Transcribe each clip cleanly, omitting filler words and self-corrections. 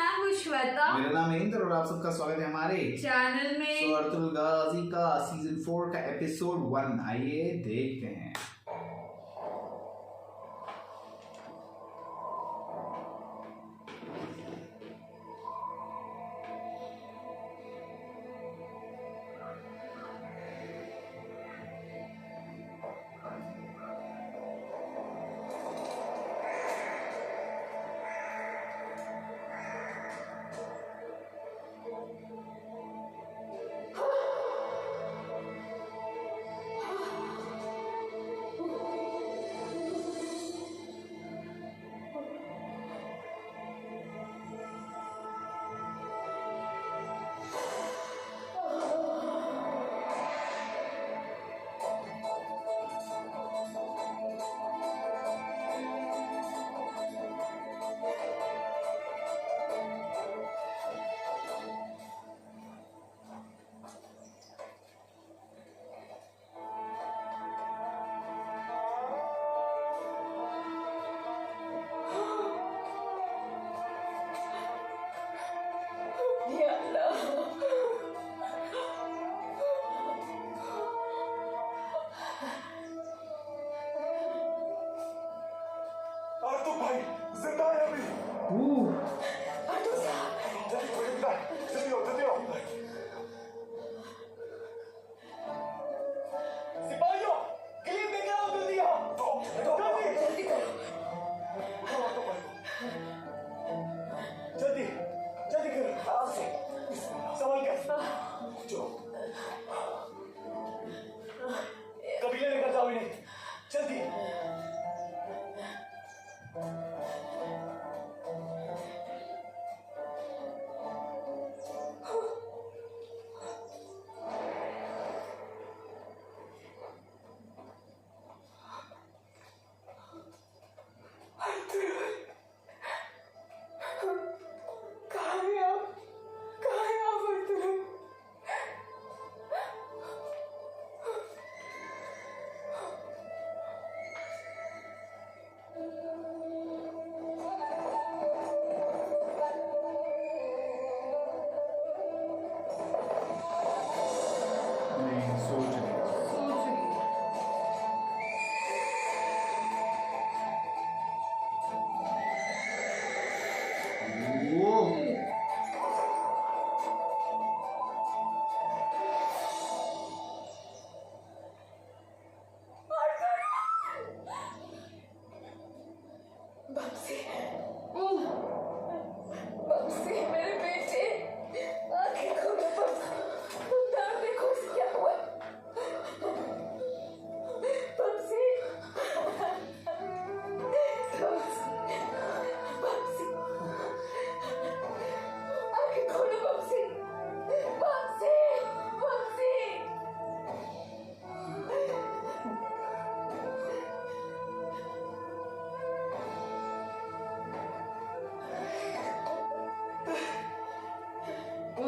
मैं हूँ श्वेता। मेरा नाम है इंद्र और आप सबका स्वागत है हमारे चैनल में। सुरतुल गाजी का सीजन 4 का एपिसोड 1। आइए देखते हैं।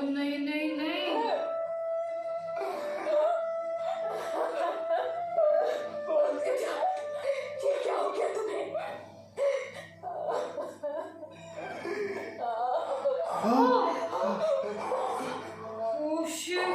नहीं नहीं नहीं, ये क्या हो गया तुम्हें? Oh shit.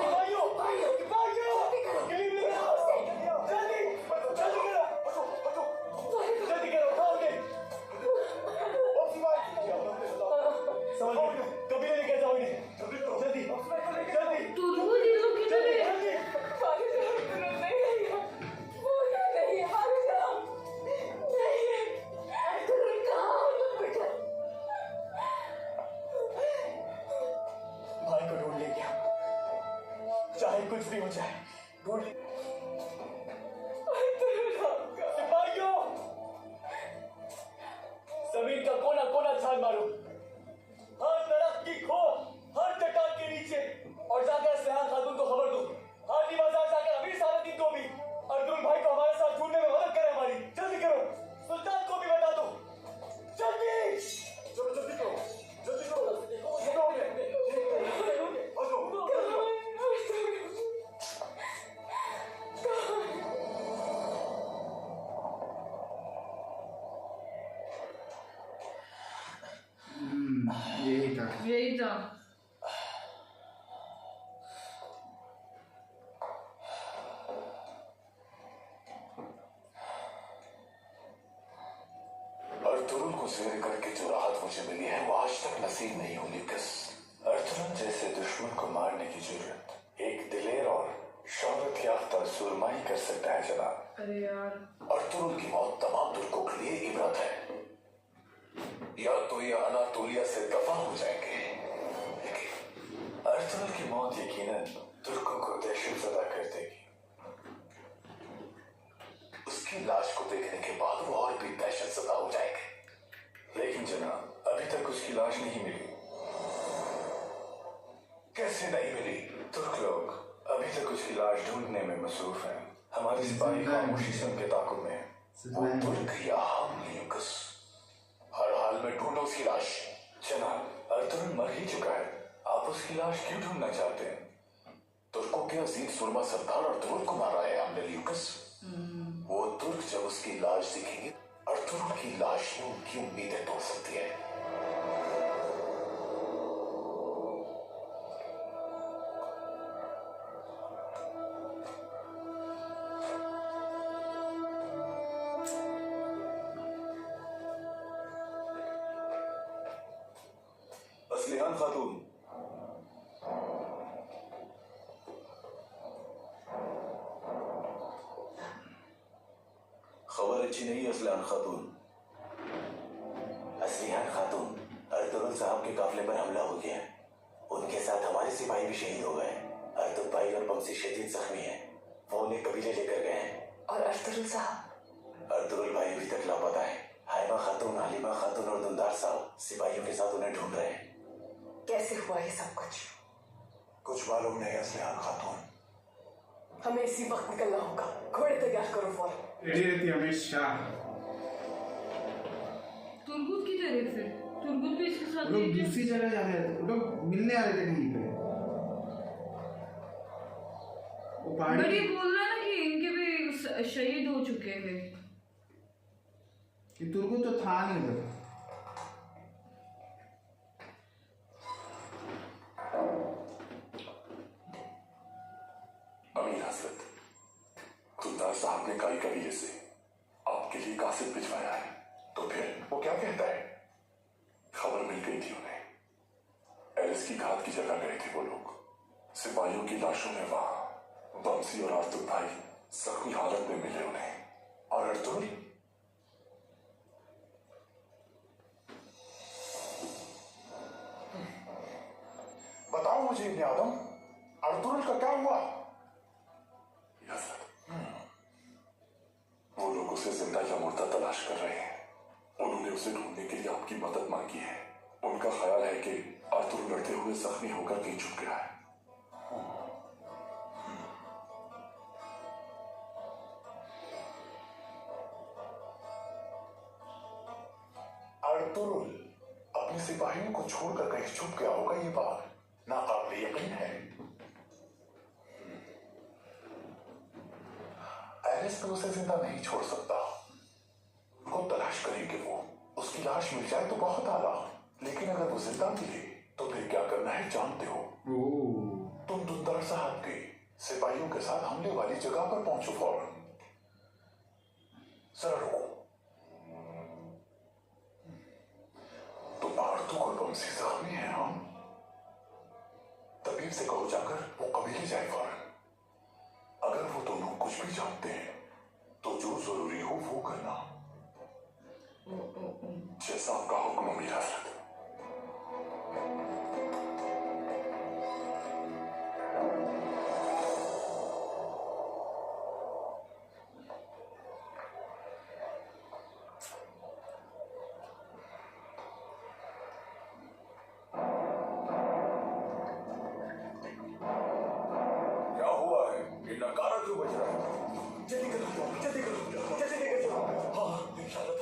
चाहे कुछ भी हो जाए, ढूंढ जमीन का कोना कोना छान मारो, हर तरफ की खो, हर चट्टान के नीचे, और जाकर स्नेहा खातून को खबर दो। हाजी बाजार जाकर अमीर सालुद्दीन को भी, अर्जुन भाई को हमारे साथ ढूंढने में मदद करे हमारी। जल्दी करो, सुल्तान को भी बता दो, जल्दी चलो, जल्दी करो, जल्दी करो। यही था। यही था। अर्तुगरुल को जेर करके जो राहत मुझे मिली है वो आज तक नसीब नहीं हुई। ल्यूकस, अर्तुगरुल जैसे दुश्मन को मारने की जरूरत एक दिलेर और शौहरत याफ्ता सुरमा ही कर सकता है जनाब। अरे यार, अर्तुगरुल की मौत तमाम तुर्कों के लिए इबरत है। या तो ये अनातोलिया से दफा हो जाएंगे, लेकिन अर्तुगरुल की मौत यकीनन तुर्कों को दहशत ज़दा कर देगी। उसकी लाश को देखने के बाद वो और भी दहशत ज़दा हो जाएंगे। लेकिन जनाब, अभी तक उसकी लाश नहीं मिली। कैसे नहीं मिली? तुर्क लोग अभी तक उसकी लाश ढूंढने में मसरूफ हैं। हमारे सिपाही खामोशी से उनके ताकुब में हैं। वो तुर्क या हम ल्यूकस, हर हाल में ढूंढो उसकी लाश। जनाब, अर्तुगरुल मर ही चुका है, आप उसकी लाश क्यों ढूंढना चाहते हैं? तुर्कों के अजीम सुरमा सरदार अर्तुगरुल को मारा है हमने ल्यूकस। वो तुर्क जब उसकी लाश दिखेंगे, अर्तुगरुल की लाश ही उनकी उम्मीदें तोड़ सकती है। असलिहान खातून, खबर अच्छी नहीं है असलिहान खातून। असलिहान खातून, अर्तुगरुल साहब के काफिले पर हमला हो गया। उनके साथ हमारे सिपाही भी शहीद हो गए। अर्तुगरुल भाई और बमसी शदीद जख्मी है। वो उन्हें कबीले लेकर गए हैं। और अर्तुगरुल साहब? अर्तुगरुल भाई अभी तक लापता है। हाइमा खातून, हालिमा खातून और दुलदार साहब सिपाहियों के साथ उन्हें ढूंढ रहे हैं। कैसे हुआ ये सब कुछ? कुछ मालूम नहीं असलिहान खातून। हमें इसी वक्त निकलना होगा। घोड़े तैयार करो फौरन। रेडी रहती है हमेशा। तुर्गुत की तरह फिर तुर्गुत भी इसके साथ वो लोग ही है। दूसरी जगह जा रहे थे, वो लोग मिलने आ रहे थे कहीं पे। वो पहाड़ी बट ये बोल रहा है ना कि इनके भी शहीद हो चुके हैं। कि तुर्गुत तो था नहीं उधर। अमीर हजरत, दुलदार साहब ने काई कबीले से आपके लिए कासिद भिजवाया है। तो फिर वो क्या कहता है? खबर मिल गई थी उन्हें। एलिस की घात की जगह गए थे वो लोग। सिपाहियों की लाशों में वहां बमसी और अर्तुगरुल भाई जख्मी हालत में मिले उन्हें। और अर्तुगरुल बताओ मुझे इब्ने आदम, अर्तुगरुल का क्या हुआ? वो लोग उसे जिंदा या मुर्दा तलाश कर रहे हैं। उन्होंने उसे ढूंढने के लिए आपकी मदद मांगी है। उनका ख्याल है कि अर्तुगरुल लड़ते हुए जख्मी होकर कहीं छुप गया है। अर्तुगरुल अपने सिपाहियों को छोड़कर कहीं छुप गया होगा, ये बात नाकाबिल यकीन है। एलिस तो उसे जिंदा नहीं छोड़ सकता। उनको तलाश करेंगे वो। उसकी लाश मिल जाए तो बहुत आला, लेकिन अगर वो जिंदा मिले तो फिर क्या करना है जानते हो? तुम दुलदार साहब के सिपाहियों के साथ हमले वाली जगह पर पहुंचो फौरन। जरा रुको। तुम अर्तुगरुल बमसी जख्मी है। हम तबीब से कहो जाकर वो कबीले जाए फौरन। अगर वो दोनों कुछ भी जानते हैं तो जो जरूरी हो वो करना। जैसा आपका हुक्म अमीर हजरत। क्या हुआ है? ये नगारा क्यों बज रहा है? जल्दी करो, जल्दी करो, जल्दी लेकर चलो। हाँ, इंशाल्लाह।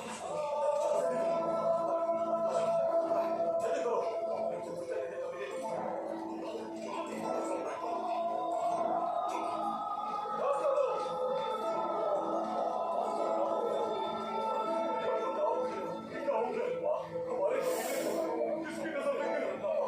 जल्दी करो। हमारे किसकी नजर लग गई?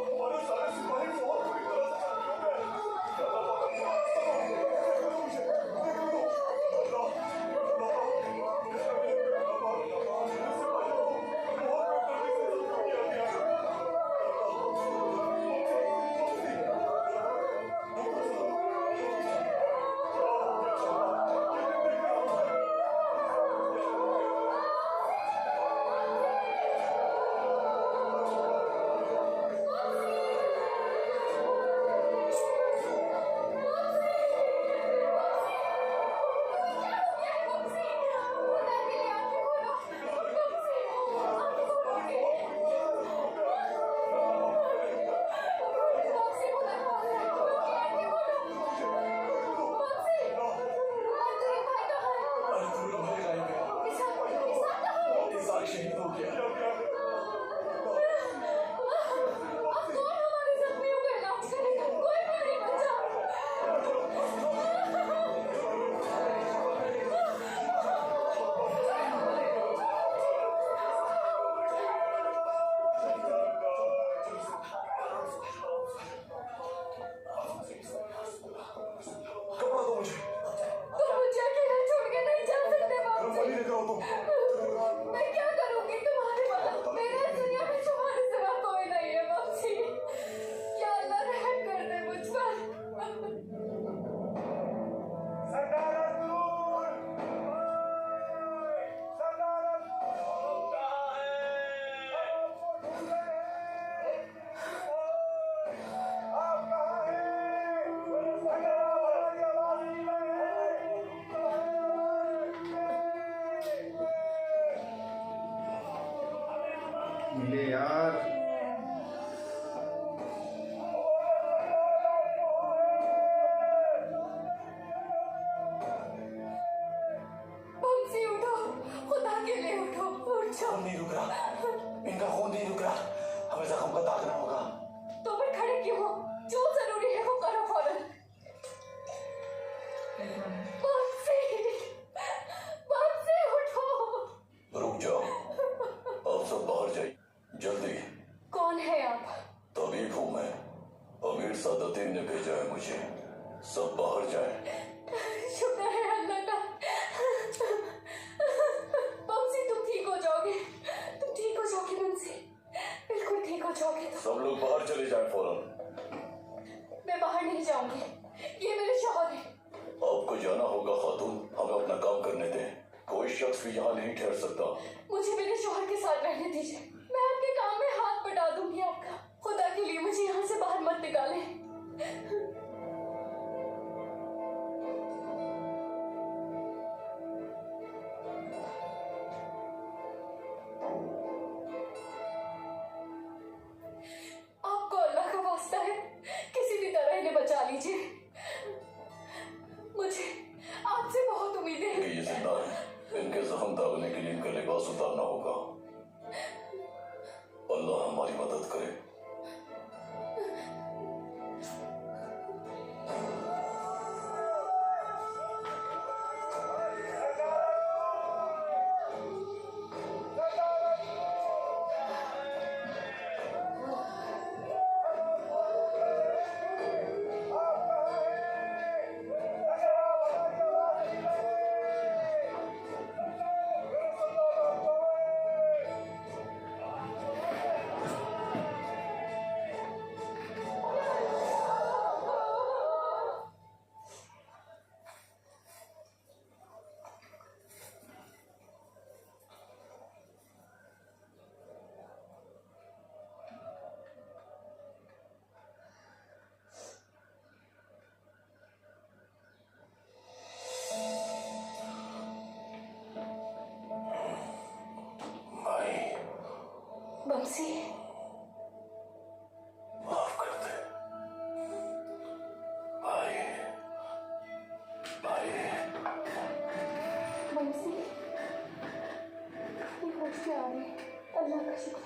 हमें जख्म का दागना होगा। तो फिर खड़े क्यों हो? जो जरूरी है वो करो फौरन। बंसी उठो। रुक जाओ, अब सब बाहर जाइए जल्दी। कौन है आप? तबीब हूँ मैं, अमीर सादुद्दीन ने भेजा है मुझे। सब बाहर जाएं। शुक्र है अल्लाह का। बंसी तुम ठीक हो जाओगे, तुम ठीक हो जाओगे बंसी, बिल्कुल ठीक हो जाओगे तुम। सब लोग बाहर चले जाएं फौरन। मैं बाहर नहीं जाऊंगी, ये मेरे शौहर है। आपको जाना होगा खातून, हमें अपना काम करने दें। कोई शख्स भी यहाँ नहीं ठहर सकता। मुझे मेरे शौहर के साथ रहने दीजिए, मैं आपके काम में हाथ बटा दूंगी आपका। खुदा के लिए मुझे यहाँ से बाहर मत निकालें। आपको अल्लाह का वास्ता है, किसी भी तरह इन्हें बचा लीजिए। मुझे आपसे बहुत उम्मीदें हैं। ये जिंदा है, इनके जख्म दागने के लिए इनका लिबास उतारना होगा। अल्लाह हमारी मदद करे। बंसी, माफ कर दे भाई, भाई। बंसी, ये होश में आ रही है, अल्लाह का शुक्र।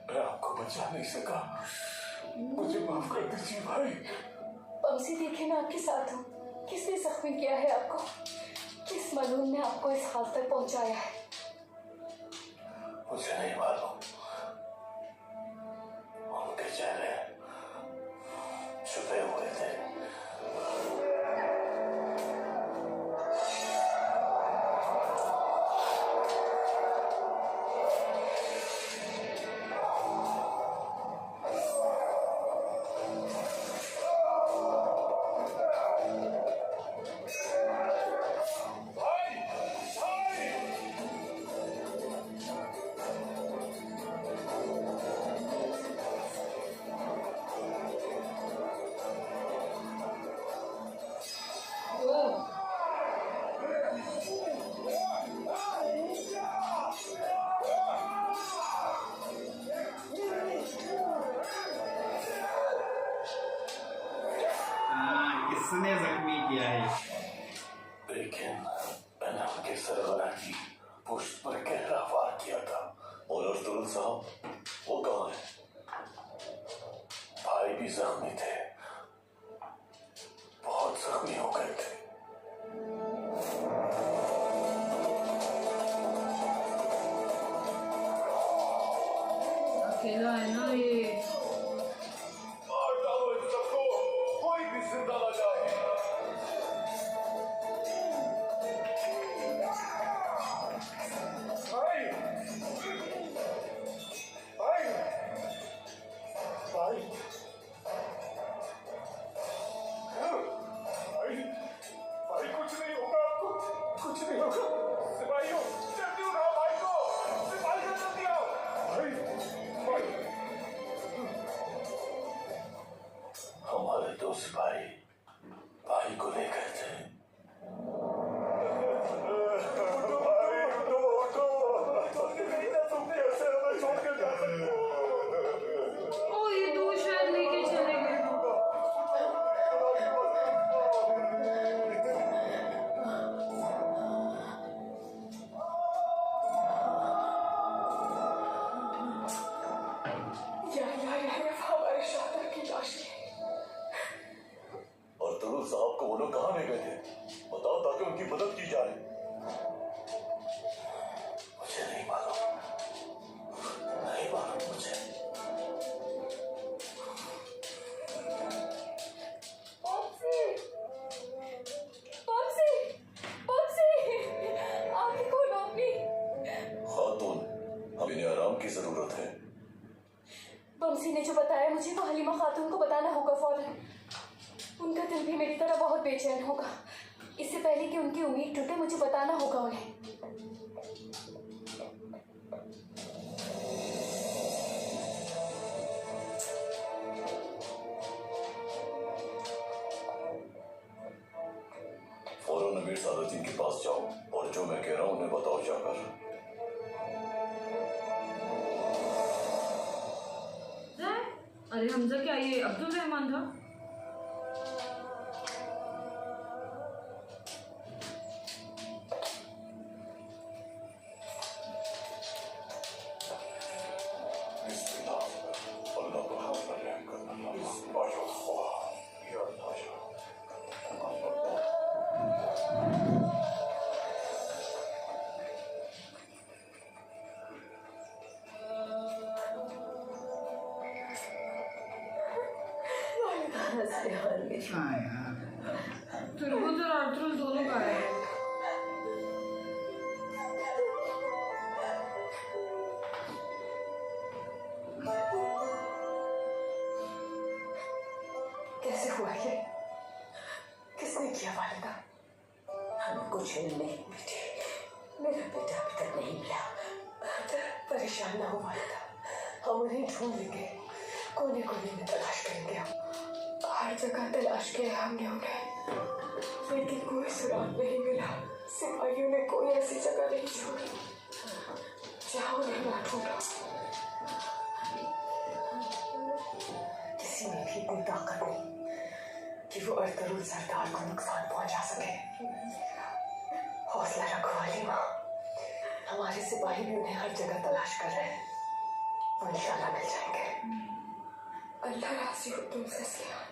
मैं आपको बचा नहीं सका, मुझे माफ कर दीजिए भाई। बंसी देखिए मैं आपके साथ हूँ। किसने जख्मी किया है आपको? किस मलून ने आपको इस हाल तक पहुंचाया है? मुझे नहीं मालूम। उनके चेहरे छुपे हुए थे। किसने जख्मी किया है? लेकिन मैंने उनके सरगना की पुष्ट पर गहरा वार किया था। और अर्तुगरुल साहब वो कहाँ है? भाई भी जख्मी थे, बहुत जख्मी हो गए थे। अकेला है ना ये। मार डालो इन सबको, कोई भी जिंदा न जाए। भाई, भाई, भाई, भाई, भाई, कुछ नहीं होगा आपको, कुछ नहीं होगा। सिपाहियों, जल्दी उठाओ भाई को, सिपाहियों जल्दी आओ। भाई, भाई, बमसी ने जो बताया मुझे वो हलीमा खातून को बताना होगा फौरन। उनका दिल भी मेरी तरह बहुत बेचैन होगा। इससे पहले कि उनकी उम्मीद टूटे मुझे बताना होगा उन्हें। फौरन अमीर सादुद्दीन के पास जाओ और जो मैं कह रहा हूं उन्हें बताओ जाकर। अरे हमजा, क्या ये अब्दुल रहमान था? हाँ यार, तुर्बुत और अर्तुल दोनों का है। कैसे हुआ ये? किसने किया वालिदा? हमें कुछ नहीं बेटे, मेरा बेटा अभी तक नहीं मिला। परेशान ना हो वालिदा, हम उन्हें ढूंढ लेंगे। कोने कोने में तलाश करेंगे हम। हर जगह तलाश किया हमने उन्हें, लेकिन कोई सुराग नहीं मिला। सिपाहियों ने कोई ऐसी जगह नहीं छोड़ी जहाँ उन्हें ना ढूंढा। किसी में भी इतनी ताकत नहीं कि वो अर्तुल सरदार को नुकसान पहुंचा सके। हौसला रखो हलीमा, हमारे सिपाही भी उन्हें हर जगह तलाश कर रहे हैं। वो इंशाल्लाह मिल जाएंगे। अल्लाह राजी हो तुमसे सियान।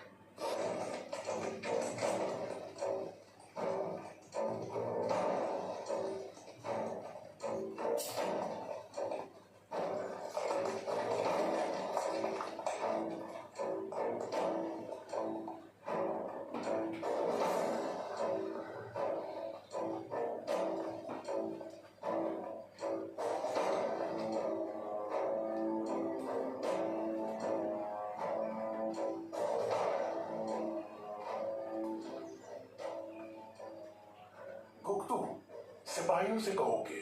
सिपाहियों से कहो कि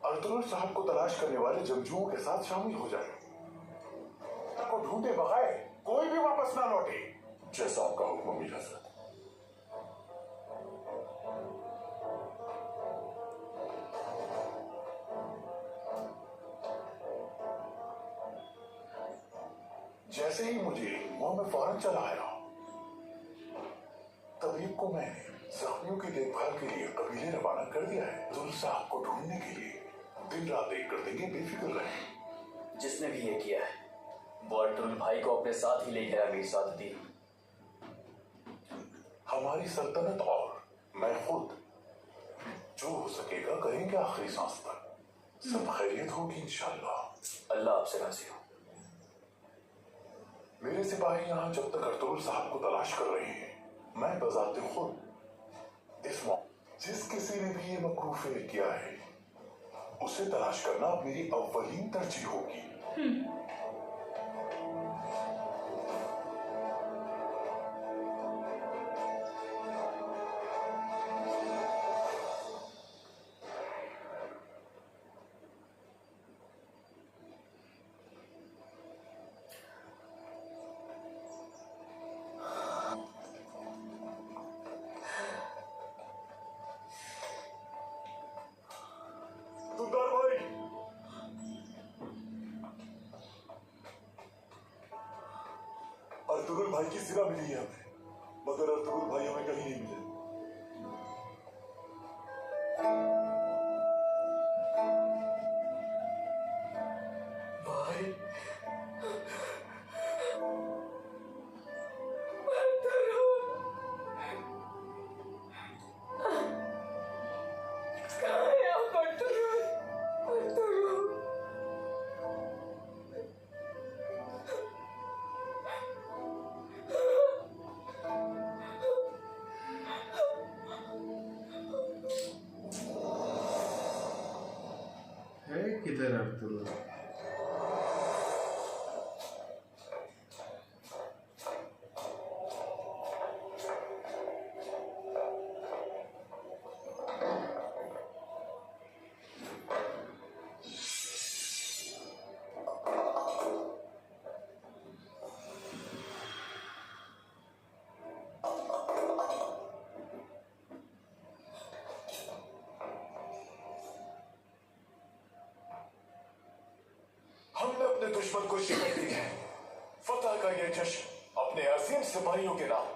अर्तुल साहब को तलाश करने वाले जंगजुओं के साथ शामिल हो जाए। को ढूंढे बगैर कोई भी वापस ना लौटे। जैसा आपका हुक्म अमीर हजरत। जैसे ही मुझे मुंह में फौरन चला आया, तबीब को मैंने जख्मियों की देखभाल के लिए कबीले रवाना कर दिया है। अर्तुल साहब को ढूंढने के लिए दिन रात एक कर देंगे, बेफिक्र रहें। जिसने भी ये किया है वो अर्तुल भाई को अपने साथ ही ले गया अमीर सादुद्दीन। हमारी सल्तनत और मैं खुद जो हो सकेगा करेंगे आखिरी सांस तक। सब खैरियत होगी इंशाल्लाह। अल्लाह आपसे राजी हो। मेरे सिपाही यहाँ जब तक अर्तुल साहब को तलाश कर रहे हैं, मैं बजाते खुद इस जिस किसी ने भी ये मकरूह फेल किया है उसे तलाश करना अब मेरी अव्वलीन तरजीह होगी। सुल्तान भाई, अर्तुल भाई की सिरा मिली है हमें, मगर अर्तुल भाई हमें कहीं नहीं मिले। भाई दुश्मन को शिकस्त दी है। फतह का यह जश्न अपने अजीम सिपाहियों के नाम।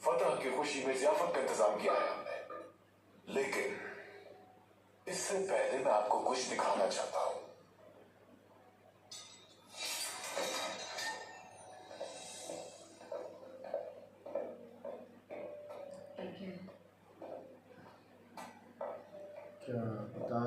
फतह की खुशी में ज़ियाफत का इंतजाम किया है हमने, लेकिन इससे पहले मैं आपको कुछ दिखाना चाहता हूं। क्या पता।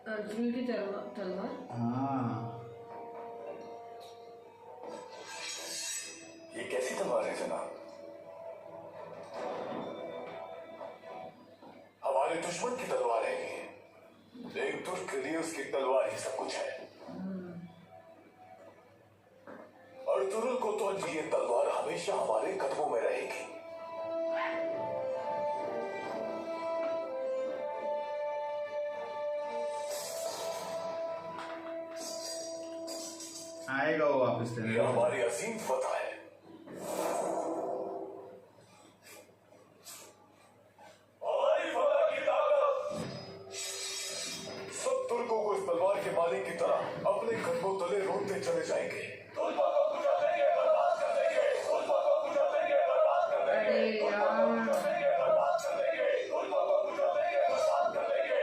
अर्जुन की तलवार। हाँ, ये कैसी तलवार है जनाब? हमारे दुश्मन की तलवार है ये। एक तुर्क के लिए उसकी तलवार ही सब कुछ है। अर्तुगरुल को तो ये तलवार हमेशा हमारे कदमों में रहेगी। आएगा वो वापस ये तेरे। हमारी अजीम फतह है। हमारी फतह की ताकत सब तुर्कों को इस तलवार के मालिक की तरह अपने कदमों तले रोते चले जाएंगे। तुर्कों को कुचल देंगे, बर्बाद कर देंगे। तुर्कों को कुचल देंगे, बर्बाद कर देंगे। अरे यार, बर्बाद कर देंगे। तुर्कों को कुचल देंगे, बर्बाद कर देंगे।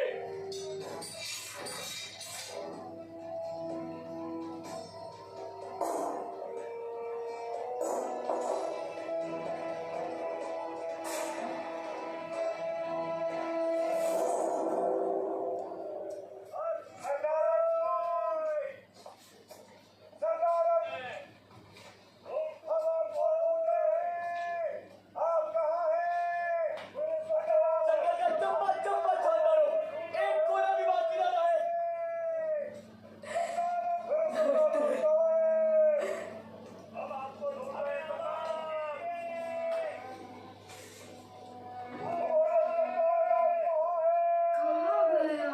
कहाँ गया?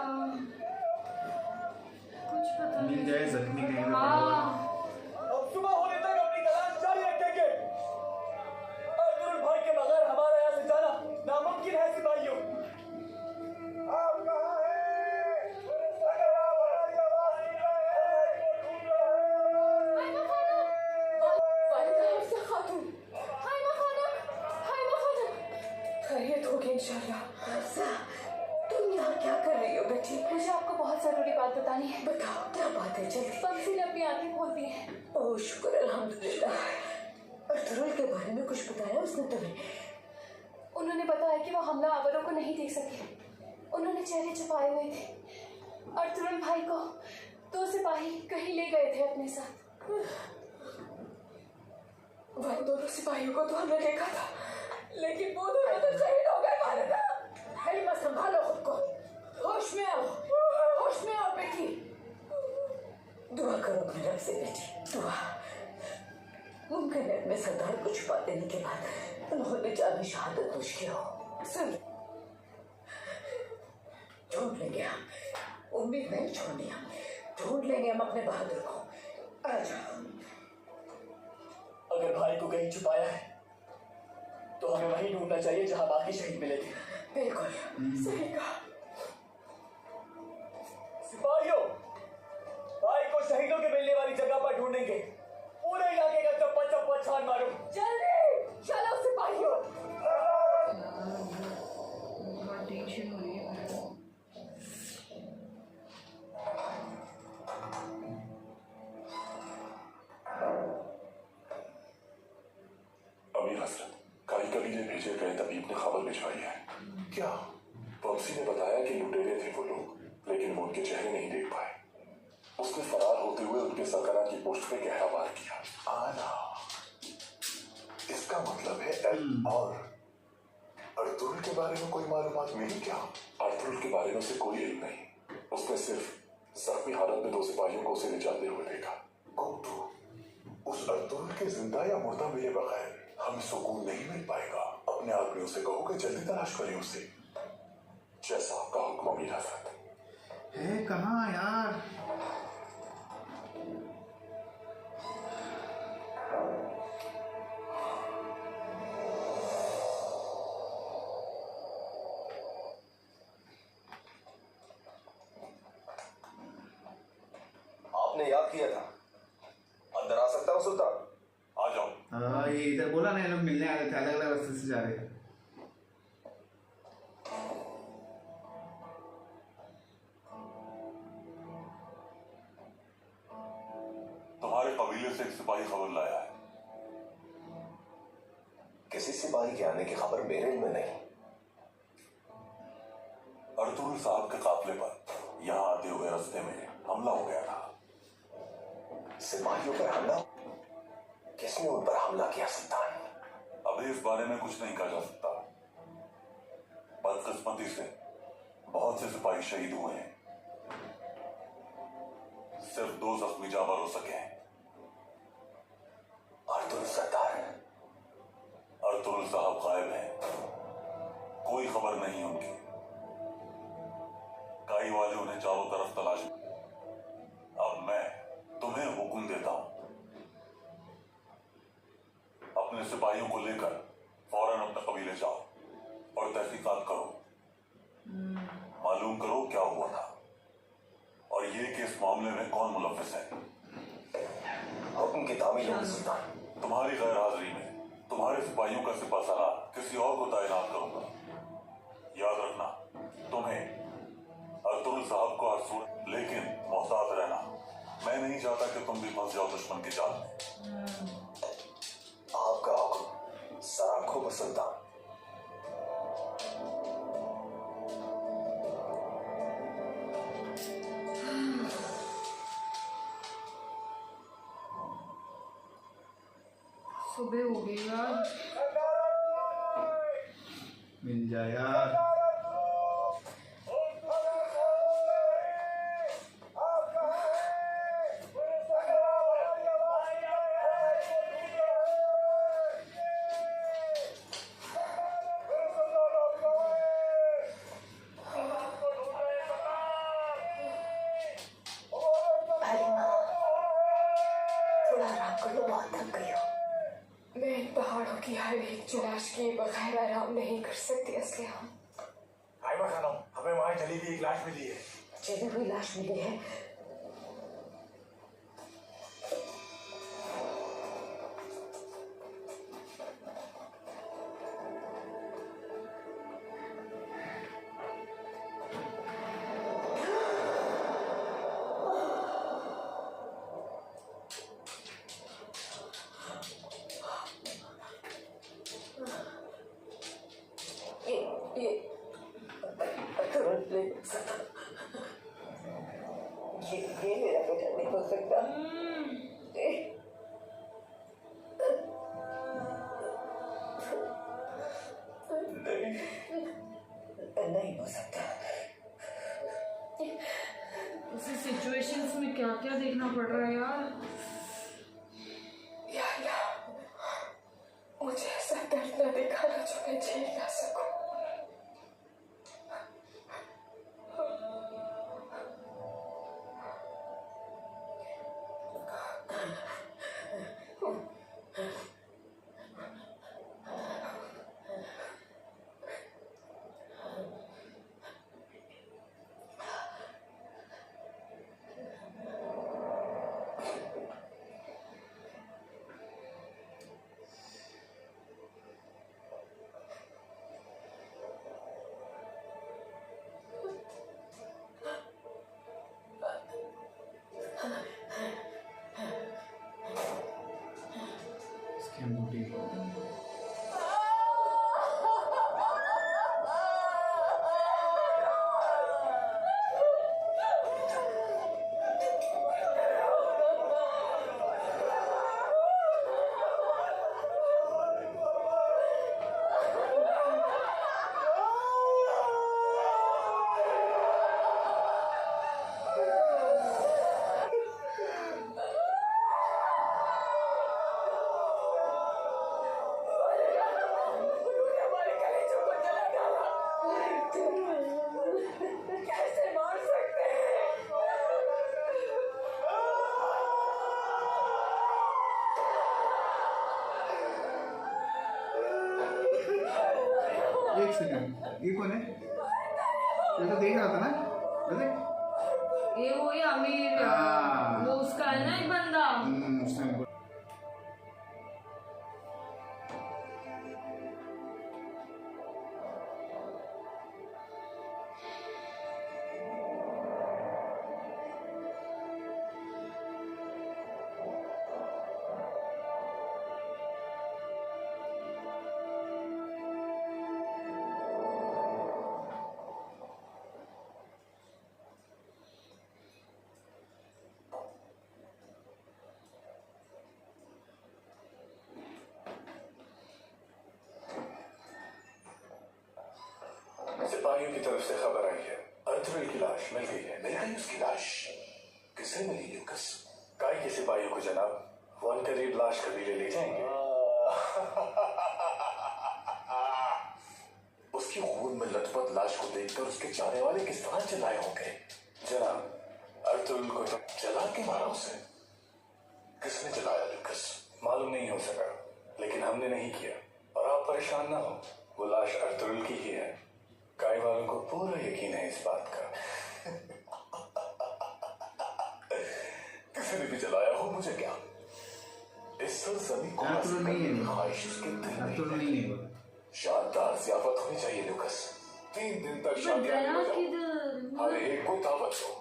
कुछ पता मिल नहीं। जाए जख्मी कहीं पे पड़ा हाँ, अब सुबह होने तक अपनी तलाश जारी रखेंगे। अर्तुगरुल भाई के बगैर हमारा यहाँ से जाना नामुमकिन है सिपाहियों। आप कहाँ हैं? अगर आप हमारी आवाज सुन रहे हैं, वालिदा हफ्सा खातून। खैरियत होगी इंशाल्लाह। हफ्सा, तुम यहाँ क्या कर रही हो बेटी? मुझे आपको बहुत जरूरी बात बतानी है। बताओ क्या बात है, जल्दी। बमसी ने अपनी आंखें खोल दी हैं। ओह शुक्र अल्हम्दुलिल्लाह। अर्तुगरुल के बारे में कुछ बताया उसने तुम्हें? उन्होंने बताया कि वो हमला आवरों को नहीं देख सके। उन्होंने चेहरे छुपाए हुए थे। अर्तुगरुल भाई को 2 सिपाही कहीं ले गए थे अपने साथ। वह दोनों सिपाहियों को तो हमने देखा था, लेकिन वो दोनों तो शहीद हो गए वालिदा। हलीमा संभालो खुद को, होश में आओ, होश में आओ बेटी। दुआ करो अपने रब से बेटी, दुआ। मुमकिन है अपने सरदार को छुपा देने के बाद उन्होंने जान शहादत नोश की हो। सुन, ढूंढ लेंगे हम, उम्मीद नहीं छोड़नी हम। ढूंढ लेंगे हम अपने बहादुर को। आ जाओ। अगर भाई को कहीं छुपाया है तो हमें वहीं ढूंढना चाहिए जहां बाकी शहीद मिले थे। बिल्कुल सही कहा। सिपाहियों, भाई को शहीदों के मिलने वाली जगह पर ढूंढेंगे। पूरे इलाके का चप्पा चप्पा छान मारो। जल्दी चलो सिपाहियों। बहुत टेंशन हो रही है मेरे को। अमीर हजरत, काई कबीले भेजे गए तबीब ने खबर भिजवाई है। क्या? बमसी ने बताया कि लुटेरे थे वो लोग, लेकिन वो उनके चेहरे नहीं देख पाए। उसने फरार होते हुए उनके सरकना की पोस्ट पे गहरा वार किया। आना, इसका मतलब है एल। और अर्तुगरुल के बारे में कोई मालूमात मिली क्या? अर्तुगरुल के बारे में उसे कोई इल्म नहीं। उसने सिर्फ जख्मी हालत में 2 सिपाहियों को उसे ले जाते हुए देखा। गोटू, उस अर्तुगरुल के जिंदा या मुर्दा मिले बगैर हमें सुकून नहीं मिल पाएगा। अपने आदमियों से कहो कि जल्दी तलाश करें उसे, जैसा आपका हुक्म अमीर हजरत। है कहाँ यार? आपने याद किया था, अंदर आ सकता हूँ सुल्तान? आ जाओ। ये इधर बोला ना, ये लोग मिलने आ रहे थे, अलग अलग रास्ते से जा रहे थे। तुम्हारे कबीले से एक सिपाही खबर लाया है। किसी सिपाही के आने की खबर मेरे में नहीं। अर्तुगरुल साहब के काफिले पर यहाँ आते हुए रास्ते में हमला हो गया था। सिपाहियों पर हमला? किसने उन पर हमला किया सुल्तान? अभी इस बारे में कुछ नहीं कहा जा सकता। बदकिस्मती से बहुत से सिपाही शहीद हुए हैं, सिर्फ 2 जख्मी जावर हो सके हैं। अर्तुगरुल सरदार? अर्तुगरुल साहब गायब हैं, कोई खबर नहीं उनकी। काई वाले उन्हें चारों तरफ तलाश। अब मैं तुम्हें हुक्म देता हूं, अपने सिपाहियों को लेकर फौरन अपने कबीले जाओ और तहकीकात करो, मालूम करो क्या हुआ था और ये कि इस मामले में कौन मुलव्विस है। हुक्म की तामील होगी सुल्तान। तुम्हारी गैर हाजिरी में तुम्हारे सिपाहियों का सिपा सलार किसी और को तैनात करूंगा। याद रखना, तुम्हें अर्तुगरुल साहब को हर सूरत, लेकिन मोहतात रहना। मैं नहीं चाहता कि तुम भी फंस जाओ दुश्मन की जाल में। आपका हुक्म सर आंखों पर सुल्तान। सुबह हो गई यार। मिल जाए यार। थोड़ा आराम कर लो, बहुत थक गई हो। मैं इन पहाड़ों की हर एक तलाश किए बगैर आराम नहीं कर सकती असलिया। आइमा खानम, हमें वहां जली हुई एक लाश मिली है। जली हुई लाश मिली है? ये तुरंत नहीं हो सकता। ये मेरा बेटा नहीं हो सकता। नहीं हो सकता। ऐसी सिचुएशंस में क्या क्या देखना पड़ रहा है यार। या मुझे ऐसा दर्द न दिखाना जो मैं झेल ना सकूं। इसकी अंगूठी। एक सेकंड, ये कौन है? ये तो देख रहा था ना, ये वही आमिर, वो उसका है ना एक बंदा। उसने सिपाहियों की तरफ से खबर आई है, अर्थविल की लाश मिल गई है। मिल गई उसकी लाश? किसे मिली ल्यूकस? काय के सिपाहियों को जनाब, वो अनकरीब लाश कबीले ले जाएंगे। उसकी खून में लथपथ लाश को देखकर उसके चाहने वाले किस तरह चिल्लाए होंगे। जनाब, अर्थविल को जला के मारा उसे। किसने जलाया ल्यूकस? मालूम नहीं हो सका, लेकिन हमने नहीं किया। और आप परेशान ना हो, वो लाश अर्थविल की ही है। काय वालों को पूरा यकीन है इस बात का। किसी ने भी जलाया हो, मुझे क्या। इस सरजमी को ख्वाहिश उसके दिल में नहीं है। शानदार ज़ियाफत होनी चाहिए ल्यूकस। 3 दिन तक शानदार हर एक को दावत हो।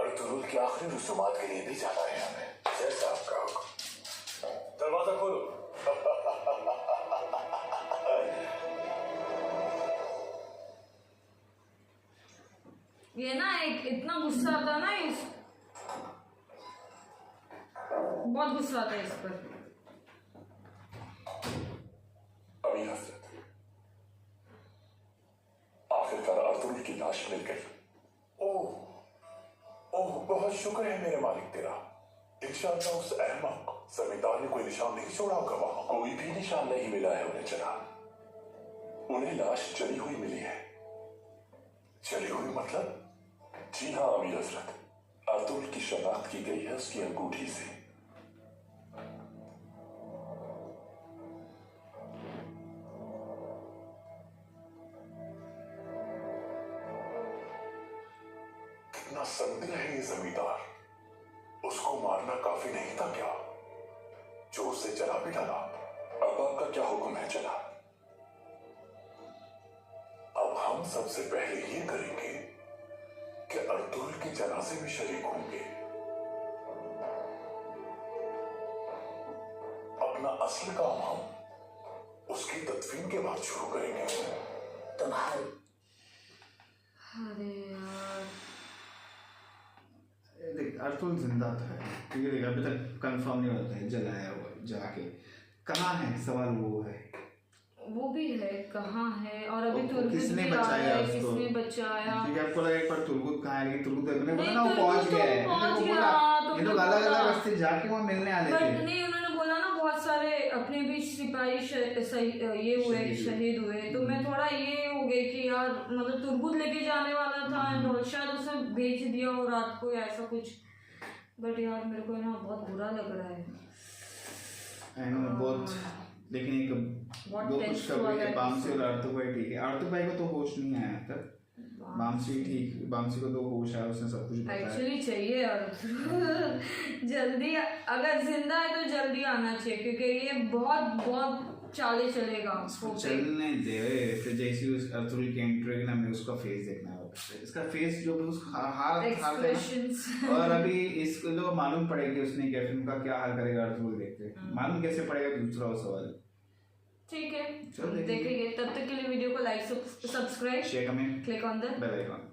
अर्थुरुल की आखिरी रसूमात के लिए भी जाना है हमें। जैसा आपका हुक्म। दरवाजा खोलो। ये ना एक इतना गुस्सा आता ना, इस बहुत गुस्सा आता है इस पर। अभी हजरत, आखिरकार अर्थुरुल की लाश मिल गई। ओह बहुत शुक्र है मेरे मालिक तेरा। इंशाअल्लाह उस अहमक जमींदार ने कोई निशान नहीं छोड़ा होगा वहां। कोई भी निशान नहीं मिला है उन्हें जनाब। उन्हें लाश जली हुई मिली है। जली हुई मतलब? जी हाँ अमीर हजरत, अर्थुरुल की शनाख्त की गई है उसकी अंगूठी से। कितना संदिग्ध है ये जमींदार। उसको मारना काफी नहीं था क्या? जो उसे जला भी डाला। अब आपका क्या हुक्म है जनाब? अब हम सबसे पहले ये करेंगे कि अर्थुरुल के जनाजे में शरीक होंगे। अपना असली काम हम उसकी तदफीन के बाद शुरू करेंगे। तुम्हारी अरे यार, देख अर्थुरुल जिंदा तो है, क्योंकि देख अभी तक कंफर्म नहीं होता है जलाया हुआ जाके कहाँ है। सवाल वो है, वो भी है कहाँ है। और अभी तुर्गुत किसने भी आ रहा बचाया है, उसको? किसने बचाया? क्योंकि आपको लगा एक बार तुर्गुत कहाँ है, लेकिन तुर्गुत ने बोला नहीं, ना वो पहुंच तुर्गुत गया है। तो पहुंच मैंने गया, बोला ये तुमने लोग अलग बोला। अलग रास्ते जाके वहाँ मिलने आए बट थे। नहीं, उन्होंने बोला ना बहुत सारे अपने बीच सिपाही ये हुए, शहीद हुए। तो मैं थोड़ा ये हो गई कि यार मतलब तुर्गुत लेके जाने वाला था और शायद उसे भेज दिया हो रात को या ऐसा कुछ। बट यार मेरे को ना बहुत बुरा लग रहा है। बहुत, लेकिन एक दो कुछ खबरें है। बामसी और आर्थु भाई ठीक है। आर्थु भाई को तो होश नहीं आया तक। बामसी ठीक, बामसी को तो होश आया, उसने सब कुछ बताया। एक्चुअली चाहिए यार जल्दी, अगर जिंदा है तो जल्दी आना चाहिए, क्योंकि ये बहुत चाले चलेगा। चलने दे, फिर जैसे उस अर्थुरुल की एंट्री होगी ना, मैं उसका फेस देखना है। इसका फेस जो भी उसका हाल एक्सप्रेशंस और अभी इसको लोग मालूम पड़ेगी उसने क्या फिल्म का क्या हाल करेगा अर्थुरुल देखते। मालूम कैसे पड़ेगा, दूसरा वो सवाल। ठीक है, चलो देखेंगे। तब तक के लिए वीडियो को like, subscribe, share, comment, click on the bell icon.